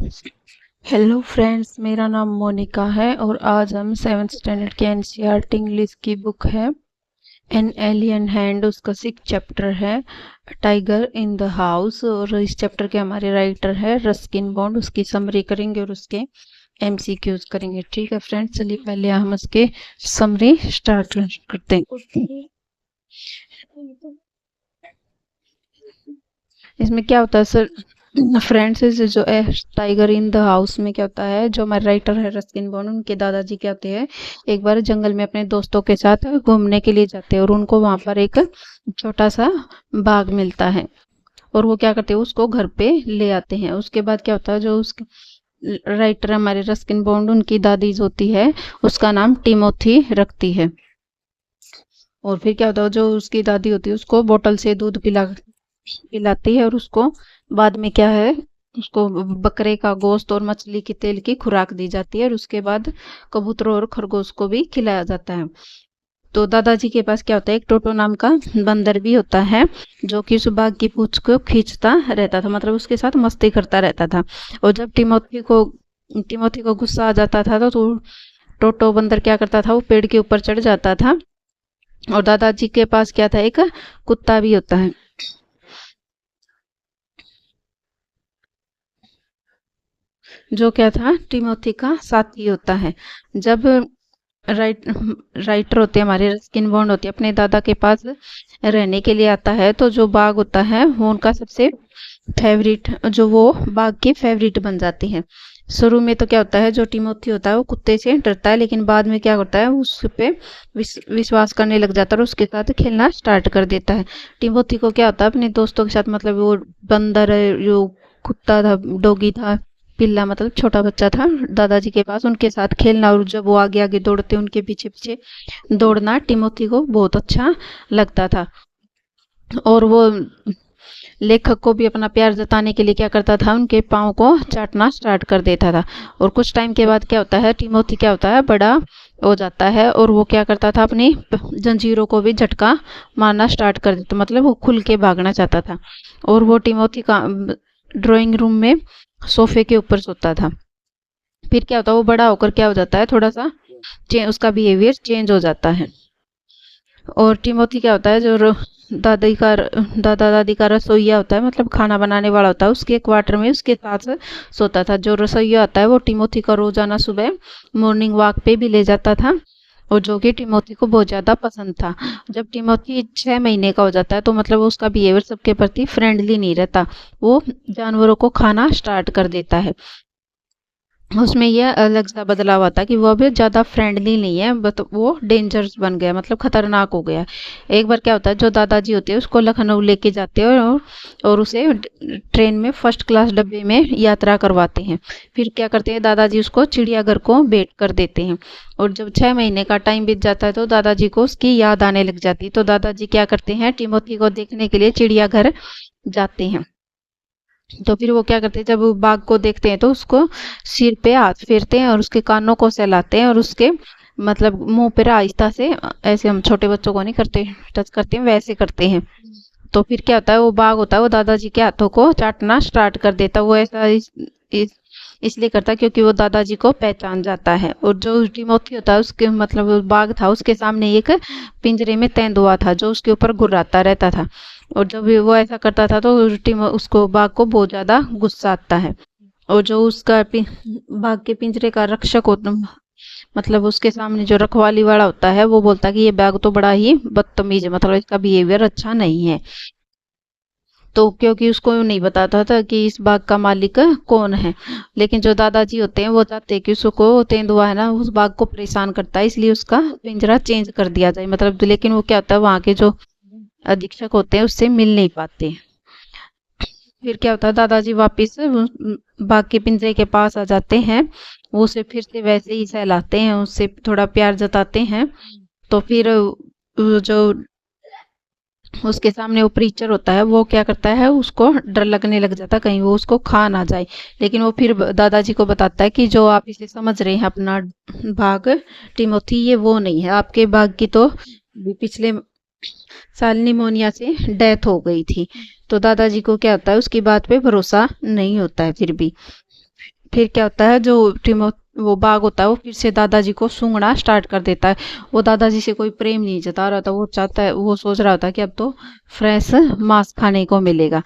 Hello friends, मेरा नाम मोनिका है और आज हम 7th स्टैंडर्ड के एनसीईआरटी इंग्लिश की बुक है एन एलियन हैंड, उसका 6 चैप्टर है टाइगर इन द हाउस। और इस चैप्टर के हमारे राइटर है रस्किन बॉन्ड। उसकी समरी करेंगे और उसके एमसीक्यूज करेंगे। ठीक है फ्रेंड्स, चलिए पहले हम उसके समरी स्टार्ट करते हैं। इसमें क्या होता है सर फ्रेंड्स, इस जो टाइगर इन द हाउस में क्या होता है, जो हमारे राइटर है रस्किन बॉन्ड, उनके दादाजी क्या होते हैं, एक बार जंगल में अपने दोस्तों के साथ घूमने के लिए जाते हैं और उनको वहां पर एक छोटा सा बाग मिलता है और वो क्या करते हैं, उसको घर पे ले आते हैं। उसके बाद क्या होता है, जो उसके राइटर हमारे रस्किन बॉन्ड, उनकी दादी जो होती है उसका नाम टिमोथी रखती है। और फिर क्या होता है, जो उसकी दादी होती है उसको बोतल से दूध पिलाती है और उसको बाद में क्या है, उसको बकरे का गोश्त और मछली की तेल की खुराक दी जाती है और उसके बाद कबूतरों और खरगोश को भी खिलाया जाता है। तो दादाजी के पास क्या होता है, एक टोटो नाम का बंदर भी होता है जो कि उस बाघ की पूंछ को खींचता रहता था, मतलब उसके साथ मस्ती करता रहता था। और जब टिमोथी को गुस्सा आ जाता था तो टोटो बंदर क्या करता था, वो पेड़ के ऊपर चढ़ जाता था। और दादाजी के पास क्या था, एक कुत्ता भी होता है जो क्या था, टिमोथी का साथी होता है। जब राइट राइटर होते हैं हमारे रस्किन बॉन्ड होती है अपने दादा के पास रहने के लिए आता है, तो जो बाघ होता है वो उनका सबसे फेवरेट, जो वो बाघ की फेवरेट बन जाती है। शुरू में तो क्या होता है, जो टिमोथी होता है वो कुत्ते से डरता है, लेकिन बाद में क्या करता है, उस पे विश्वास करने लग जाता है और उसके साथ खेलना स्टार्ट कर देता है। टिमोथी को क्या होता है, अपने दोस्तों के साथ, मतलब वो बंदर जो कुत्ता था, डॉगी था, पिल्ला मतलब छोटा बच्चा था दादाजी के पास, उनके साथ खेलना और जब वो आगे आगे दौड़ते उनके पीछे पीछे दौड़ना टिमोथी को बहुत अच्छा लगता था। और वो लेखक को भी अपना प्यार जताने के लिए क्या करता था, उनके पाँव को चाटना स्टार्ट कर देता था। और कुछ टाइम के बाद क्या होता है, टिमोथी क्या होता है, बड़ा हो जाता है और वो क्या करता था, अपनी जंजीरों को भी झटका मारना स्टार्ट कर देता, मतलब वो खुल के भागना चाहता था। और वो टिमोथी का ड्राइंग रूम में सोफे के ऊपर सोता था। फिर क्या होता है, वो बड़ा होकर क्या हो जाता है, थोड़ा सा उसका बिहेवियर चेंज हो जाता है। और टिमोथी क्या होता है, जो दादा दादी का रसोइया होता है, मतलब खाना बनाने वाला होता है, उसके क्वार्टर में उसके साथ सोता था। जो रसोइया होता है वो टिमोथी का रोजाना सुबह मॉर्निंग वॉक पे भी ले जाता था और जो कि टिमोथी को बहुत ज्यादा पसंद था। जब टिमोथी 6 महीने का हो जाता है तो मतलब उसका बिहेवियर सबके प्रति फ्रेंडली नहीं रहता, वो जानवरों को खाना स्टार्ट कर देता है। उसमें यह अलग सा बदलाव आता है कि वो अब ज़्यादा फ्रेंडली नहीं है, बट वो डेंजरस बन गया, मतलब खतरनाक हो गया। एक बार क्या होता है, जो दादाजी होते हैं उसको लखनऊ लेके जाते हैं और उसे ट्रेन में फर्स्ट क्लास डब्बे में यात्रा करवाते हैं। फिर क्या करते हैं, दादाजी उसको चिड़ियाघर को भेंट कर देते हैं। और जब 6 महीने का टाइम बीत जाता है तो दादाजी को उसकी याद आने लग जाती है, तो दादाजी क्या करते हैं, टिमोथी को देखने के लिए चिड़ियाघर जाते हैं। तो फिर वो क्या करते हैं, जब वो बाघ को देखते हैं तो उसको सिर पे हाथ फेरते हैं और उसके कानों को सहलाते हैं और उसके मतलब मुंह पे आहिस्ता से, ऐसे हम छोटे बच्चों को नहीं करते टच करते हैं वैसे करते हैं। तो फिर क्या होता है, वो बाघ होता है वो दादाजी के हाथों को चाटना स्टार्ट कर देता है। वो ऐसा इसलिए करता है क्योंकि वो दादाजी को पहचान जाता है। और जो टिमोथी होता है उसके मतलब वो बाघ था, उसके सामने एक पिंजरे में तेंदुआ था जो उसके ऊपर घुर्राता रहता था। और जब वो ऐसा करता था तो उसको बाघ को बहुत ज्यादा गुस्सा आता है। और जो उसका बाघ के पिंजरे का रक्षक होता, मतलब उसके सामने जो रखवाली वाला होता है, वो बोलता है कि ये बाघ तो बड़ा ही बदतमीज है, मतलब इसका बिहेवियर अच्छा नहीं है। तो क्योंकि उसको नहीं बताता था कि इस बाग का मालिक कौन है, लेकिन जो दादाजी होते हैं वो चाहते हैं कि उसको तेंदुआ है ना उस बाग को परेशान करता है, इसलिए उसका पिंजरा चेंज कर दिया जाए, मतलब। लेकिन वो क्या होता है, वहाँ के जो अधीक्षक होते हैं उससे मिल नहीं पाते। फिर क्या होता है, दादाजी वापिस बाघ के पिंजरे के पास आ जाते हैं। वो उसे फिर से वैसे ही सहलाते हैं, उससे थोड़ा प्यार जताते हैं। तो फिर जो उसके सामने वो प्रीचर होता है वो क्या करता है, उसको डर लगने लग जाता है कहीं वो उसको खा ना जाए। लेकिन वो फिर दादाजी को बताता है कि जो आप इसे समझ रहे हैं अपना बाघ टिमोथी, ये वो नहीं है। आपके बाघ की तो पिछले साल निमोनिया से डेथ हो गई थी। तो दादाजी को क्या होता है, उसकी बात पे भरोसा नहीं होता है फिर भी। फिर क्या होता है, जो वो बाघ होता है वो फिर से दादाजी को सूंघना स्टार्ट कर देता है। वो दादाजी से कोई प्रेम नहीं जता रहा था, वो चाहता है, वो सोच रहा होता है कि अब तो फ्रेश मांस खाने को मिलेगा।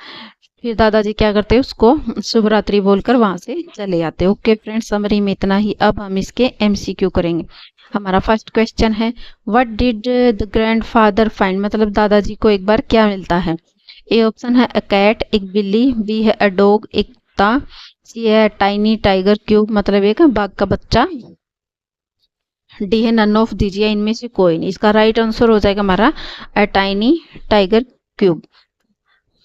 फिर दादाजी क्या करते हैं, उसको शुभ रात्रि बोलकर वहां से चले आते हैं। ओके फ्रेंड्स, समरी में इतना ही। अब हम इसके एमसीक्यू करेंगे। हमारा फर्स्ट क्वेश्चन है, what did the grandfather find, मतलब दादाजी को एक बार क्या मिलता है। ए ऑप्शन है अ कैट, एक बिल्ली। बी है अ डॉग, एक कुत्ता। सी है टाइनी टाइगर क्यूब, मतलब एक बाघ का बच्चा। डी है नन ऑफ दीजिए, इनमें से कोई नहीं। इसका राइट आंसर हो जाएगा हमारा a tiny tiger cub,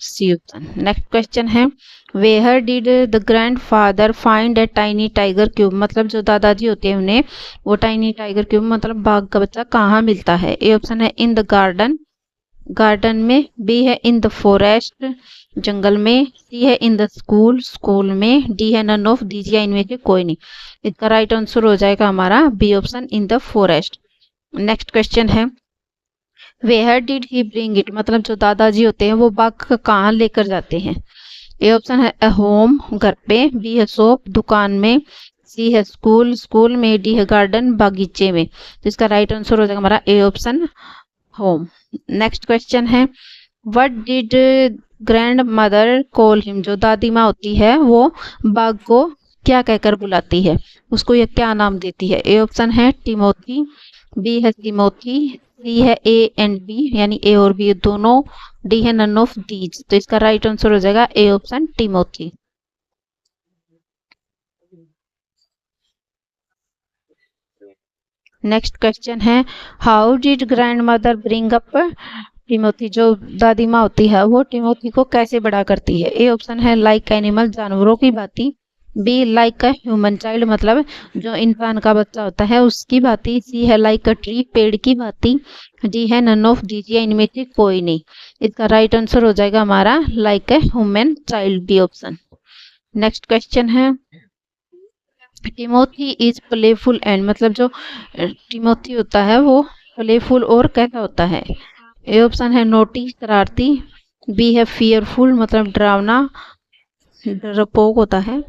C option. Next question है, where did the grandfather find a tiny tiger cub, मतलब जो दादाजी होते हैं उन्हें वो टाइनी टाइगर क्यूब मतलब बाघ का बच्चा कहाँ मिलता है। ए ऑप्शन है इन द गार्डन, गार्डन में। बी है इन द फॉरेस्ट, जंगल में। सी है इन द स्कूल, स्कूल में। डी है नन ऑफ दीजिए, इनमें से कोई नहीं। इसका राइट आंसर हो जाएगा हमारा B option, in the forest. Next question है, where did he bring it, मतलब जो दादाजी होते हैं वो बाघ कहाँ लेकर जाते हैं। ए ऑप्शन है अ होम, घर पे। बी है शॉप, दुकान में। सी है स्कूल, स्कूल में। डी है गार्डन, बागीचे में। तो इसका राइट आंसर हो जाएगा हमारा A option, home. Next question है, what did grandmother call him, जो दादी माँ होती है वो बाघ को क्या कहकर बुलाती है, उसको ये क्या नाम देती है। ए ऑप्शन है टिमोथी। बी है तिमोथी। सी है ए एंड बी, यानी ए और बी दोनों। डी है नन ऑफ दीज। तो इसका राइट आंसर हो जाएगा A option, Timothy. Next question है, how did grandmother bring up Timothy, जो दादी माँ होती है वो टिमोथी को कैसे बड़ा करती है। ए ऑप्शन है लाइक एनिमल, जानवरों की भांति। Be like a human child, मतलब जो इंसान का बच्चा होता है उसकी भांति। सी है लाइक अ ट्री, पेड़ की भांति। डी है नन ऑफ दीजिए, इनमें से कोई नहीं। इसका राइट आंसर हो जाएगा हमारा like a human child, B option. Next question है, टिमोथी इज प्लेफुल एंड, मतलब जो टिमोथी होता है वो प्लेफुल और कैसा होता है। ए ऑप्शन है नोटी, शरारती। बी है फियरफुल, मतलब डरावना, डरपोक होता है।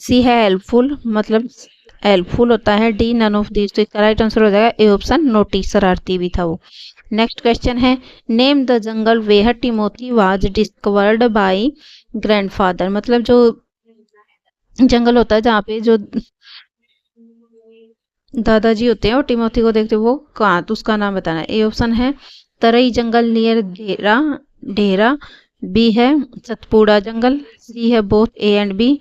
सी है हेल्पफुल, मतलब हेल्पफुल होता है। D none of this. तो इसका राइट आंसर हो जाएगा ए ऑप्शन, नोटी, शरारती भी था वो। नेक्स्ट क्वेश्चन है, name the jungle where Timothy was discovered by grandfather, मतलब जो जंगल होता है जहाँ पे जो दादाजी होते हैं और टिमोथी को देखते हैं वो कहाँ, तो उसका नाम बताना है। ए ऑप्शन है तरई जंगल नियर ढेरा, ढेरा। बी है सतपुड़ा जंगल। सी है both A and B.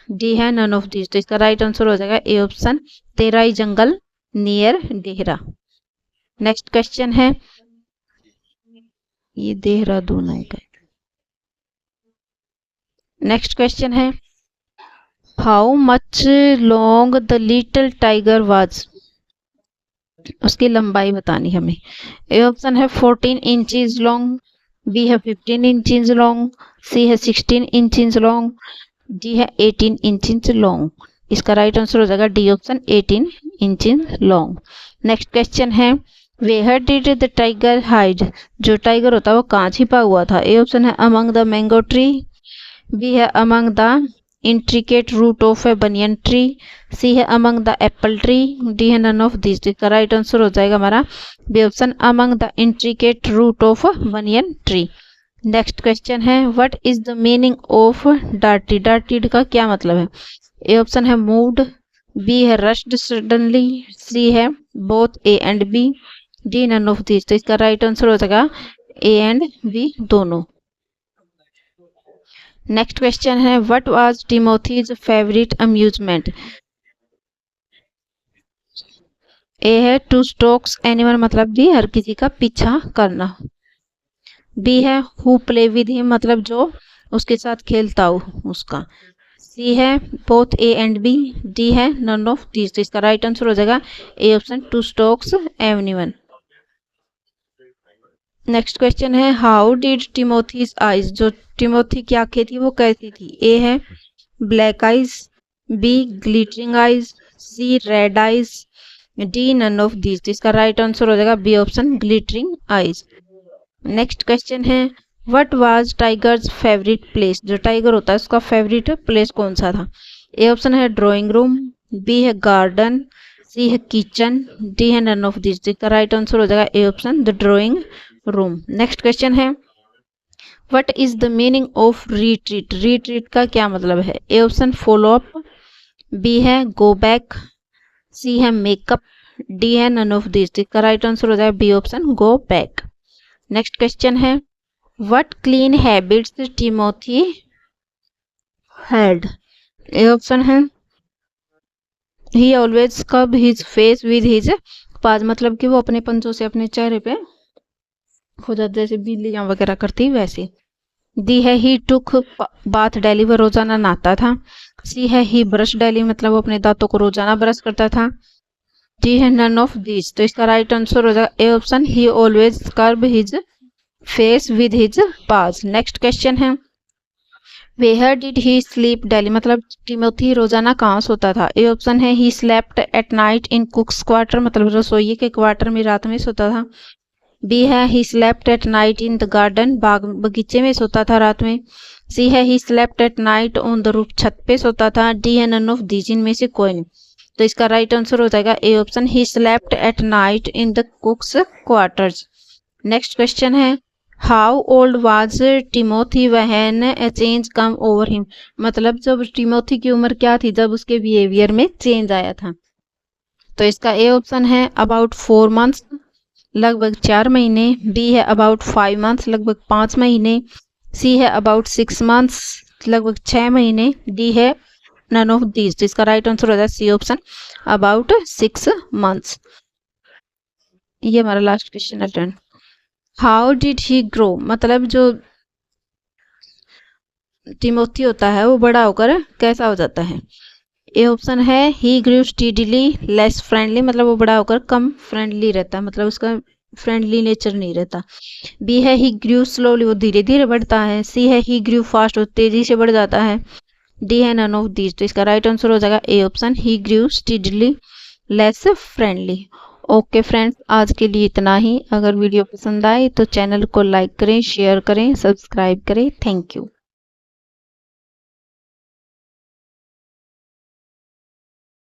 D है नन ऑफ दिस। तो इसका राइट आंसर हो जाएगा A option, Terai jungle near Dehra. Next question है, ये देहरादून आएगा। नेक्स्ट क्वेश्चन है, how much long the little tiger was, उसकी लंबाई बतानी हमें। ए ऑप्शन है 14 इंचज लॉन्ग। बी है 15 इंचज लॉन्ग। सी है 16 इंचज लॉन्ग। डी है 18 इंचज लॉन्ग। इसका राइट आंसर हो जाएगा D option, 18 inches long. Next question है, where did the tiger hide, जो टाइगर होता है वो कहाँ छिपा हुआ था। ए ऑप्शन है among the mango tree. B है among the intricate root of a banyan tree. C है among the apple tree. D है नन ऑफ दिस। इसका राइट आंसर हो जाएगा हमारा B option, among the intricate root of banyan tree. Next question है, what is the meaning of darty, darted का क्या मतलब है। ए ऑप्शन है मूड। बी है रश्ड सडनली। सी है both A and B. D none of this. तो इसका राइट आंसर हो जाएगा ए एंड बी दोनों। नेक्स्ट क्वेश्चन है, what was Timothy's favourite amusement. A है टू स्टॉक्स एनिमल, मतलब भी हर किसी का पीछा करना। बी है हु प्ले विद हिम, मतलब जो उसके साथ खेलता हो उसका। सी है both A and B. D है नन ऑफ दिस। तो इसका राइट आंसर हो जाएगा A option, to stalks animal. Next question है, हाउ डिड टिमोथीज आईज, जो टिमोथी की आंखें थी वो कैसी थी। ए है black eyes. B glittering eyes. C red eyes. D none of this. इसका राइट आंसर हो जाएगा B option, glittering eyes. Next question है, what was tiger's favourite place, जो टाइगर होता है उसका फेवरेट प्लेस कौन सा था। ए ऑप्शन है ड्राइंग रूम, बी है गार्डन, सी है किचन, डी है नन ऑफ दिस। इसका राइट आंसर हो जाएगा A option the drawing room. Next question है what is the meaning of retreat. Retreat का क्या मतलब है? A option follow up, B है गो बैक, सी है मेकअप, डी है नन ऑफ दिस। इसका राइट आंसर हो जाएगा B option go back. Next question है what clean habits Timothy had. A option है he always scrub his face with his paws, मतलब कि वो अपने पंचों से अपने चेहरे पे हो जाता जैसे बिल्लियां वगैरह करती वैसे। डी है ही टुक बाथ डेली, वो रोजाना नहाता था। सी है ही ब्रश डेली, मतलब वो अपने दांतों को रोजाना ब्रश करता था। डी है नन ऑफ दिस। तो इसका राइट आंसर हो जाएगा A option he always scrub his face with his paws. Next question है where did he sleep daily, मतलब टिमोथी रोजाना कहाँ सोता था? ए ऑप्शन है he slept at night in cook's quarter, मतलब रसोई के क्वार्टर में रात में सोता था। बी है he slept at night in the garden, बाग बगीचे में सोता था रात में। सी है he slept at night on the roof, छत पे सोता था। डी है नन ऑफ दीज, इनमें से कोई नहीं। तो इसका राइट आंसर हो जाएगा A option he slept at night in the cook's quarters. Next question है how old was Timothy when a change come over him, मतलब जब टिमोथी की उम्र क्या थी जब उसके बिहेवियर में चेंज आया था? तो इसका ए ऑप्शन है अबाउट 4 मंथ्स, लगभग 4 महीने। बी है अबाउट 5 मंथ्स, लगभग 5 महीने। सी है अबाउट 6 मंथ्स, लगभग 6 महीने। डी है नन ऑफ दीज। तो इसका राइट आंसर हो जाएगा सी ऑप्शन अबाउट 6 मंथ्स। ये हमारा लास्ट क्वेश्चन है turn. How did he grow, मतलब जो टिमोथी होता है वो बड़ा होकर कैसा हो जाता है? ए ऑप्शन है ही ग्रू स्टीडीली लेस फ्रेंडली, मतलब वो बड़ा होकर कम फ्रेंडली रहता है, मतलब उसका फ्रेंडली नेचर नहीं रहता। बी है ही ग्रू स्लोली, वो धीरे धीरे बढ़ता है। सी है ही ग्रू फास्ट, वो तेजी से बढ़ जाता है। डी है नन ऑफ दीज। तो इसका राइट आंसर हो जाएगा A option he grew steadily less friendly. Okay friends, आज के लिए इतना ही। अगर वीडियो पसंद आए तो चैनल को लाइक करें, शेयर करें, सब्सक्राइब करें। Thank you.